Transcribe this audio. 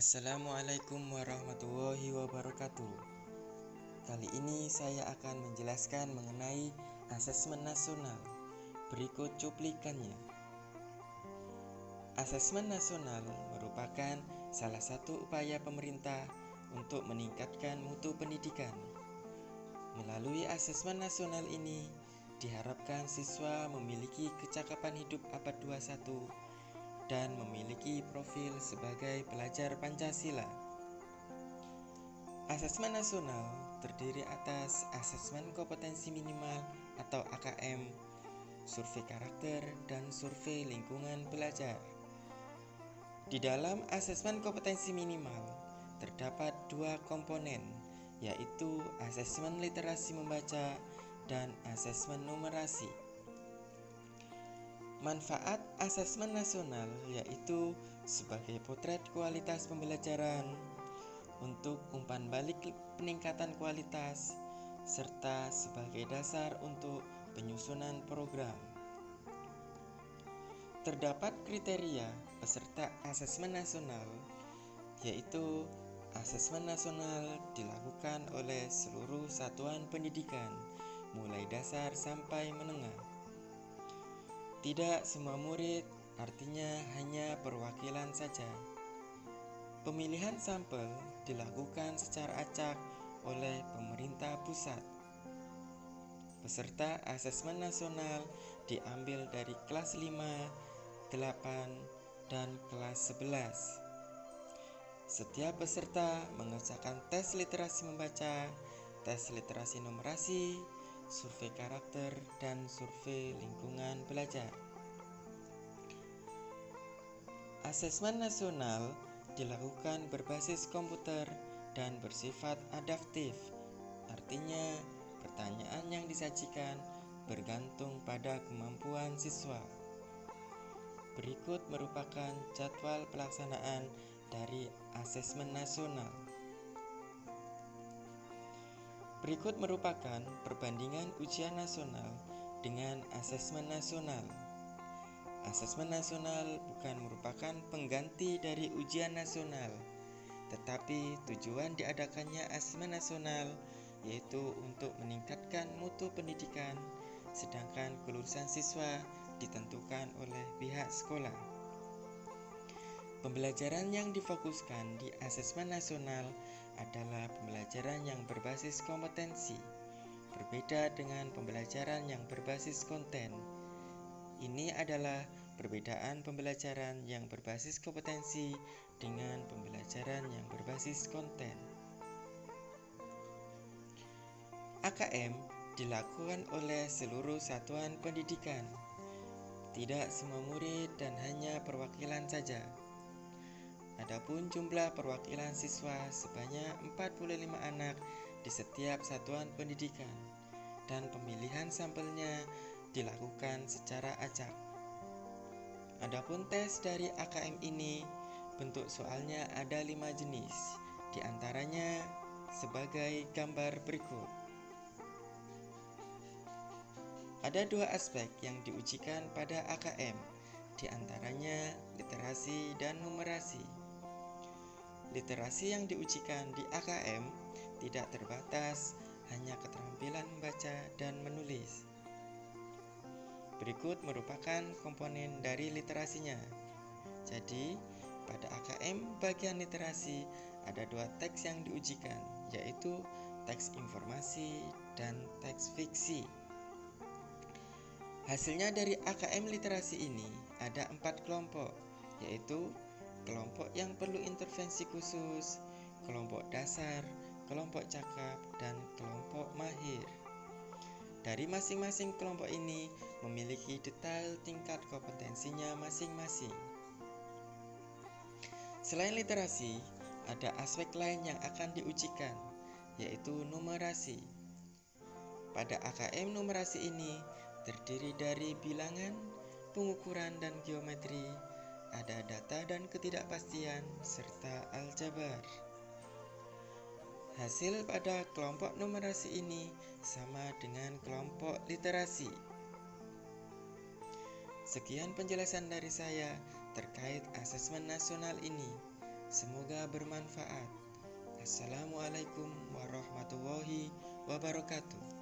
Assalamualaikum warahmatullahi wabarakatuh. Kali ini saya akan menjelaskan mengenai asesmen nasional. Berikut cuplikannya. Asesmen nasional merupakan salah satu upaya pemerintah untuk meningkatkan mutu pendidikan. Melalui asesmen nasional ini, diharapkan siswa memiliki kecakapan hidup abad 21 dan memiliki profil sebagai pelajar Pancasila. Asesmen nasional terdiri atas asesmen kompetensi minimal atau AKM, survei karakter, dan survei lingkungan belajar. Di dalam asesmen kompetensi minimal terdapat dua komponen, yaitu asesmen literasi membaca dan asesmen numerasi. Manfaat asesmen nasional yaitu sebagai potret kualitas pembelajaran, untuk umpan balik peningkatan kualitas, serta sebagai dasar untuk penyusunan program. Terdapat kriteria peserta asesmen nasional, yaitu asesmen nasional dilakukan oleh seluruh satuan pendidikan, mulai dasar sampai menengah. Tidak semua murid, artinya hanya perwakilan saja. Pemilihan sampel dilakukan secara acak oleh pemerintah pusat. Peserta asesmen nasional diambil dari kelas 5, 8, dan kelas 11. Setiap peserta mengerjakan tes literasi membaca, tes literasi numerasi, survei karakter, dan survei lingkungan belajar. Asesmen nasional dilakukan berbasis komputer dan bersifat adaptif. Artinya, pertanyaan yang disajikan bergantung pada kemampuan siswa. Berikut merupakan jadwal pelaksanaan dari asesmen nasional. Berikut merupakan perbandingan ujian nasional dengan asesmen nasional. Asesmen nasional bukan merupakan pengganti dari ujian nasional, tetapi tujuan diadakannya asesmen nasional yaitu untuk meningkatkan mutu pendidikan, sedangkan kelulusan siswa ditentukan oleh pihak sekolah. Pembelajaran yang difokuskan di asesmen nasional adalah pembelajaran yang berbasis kompetensi, berbeda dengan pembelajaran yang berbasis konten. Ini adalah perbedaan pembelajaran yang berbasis kompetensi dengan pembelajaran yang berbasis konten. AKM dilakukan oleh seluruh satuan pendidikan. Tidak semua murid dan hanya perwakilan saja. Adapun jumlah perwakilan siswa sebanyak 45 anak di setiap satuan pendidikan, dan pemilihan sampelnya dilakukan secara acak. Adapun tes dari AKM ini, bentuk soalnya ada 5 jenis, diantaranya sebagai gambar berikut. Ada 2 aspek yang diujikan pada AKM, diantaranya literasi dan numerasi. Literasi yang diujikan di AKM tidak terbatas hanya keterampilan membaca dan menulis. Berikut merupakan komponen dari literasinya. Jadi, pada AKM bagian literasi ada 2 teks yang diujikan, yaitu teks informasi dan teks fiksi. Hasilnya dari AKM literasi ini ada 4 kelompok, yaitu kelompok yang perlu intervensi khusus, kelompok dasar, kelompok cakap, dan kelompok mahir. Dari masing-masing kelompok ini memiliki detail tingkat kompetensinya masing-masing. Selain literasi, ada aspek lain yang akan diujikan, yaitu numerasi. Pada AKM numerasi ini terdiri dari bilangan, pengukuran, dan geometri, ada data dan ketidakpastian, serta aljabar. Hasil pada kelompok numerasi ini sama dengan kelompok literasi. Sekian penjelasan dari saya terkait asesmen nasional ini. Semoga bermanfaat. Assalamualaikum warahmatullahi wabarakatuh.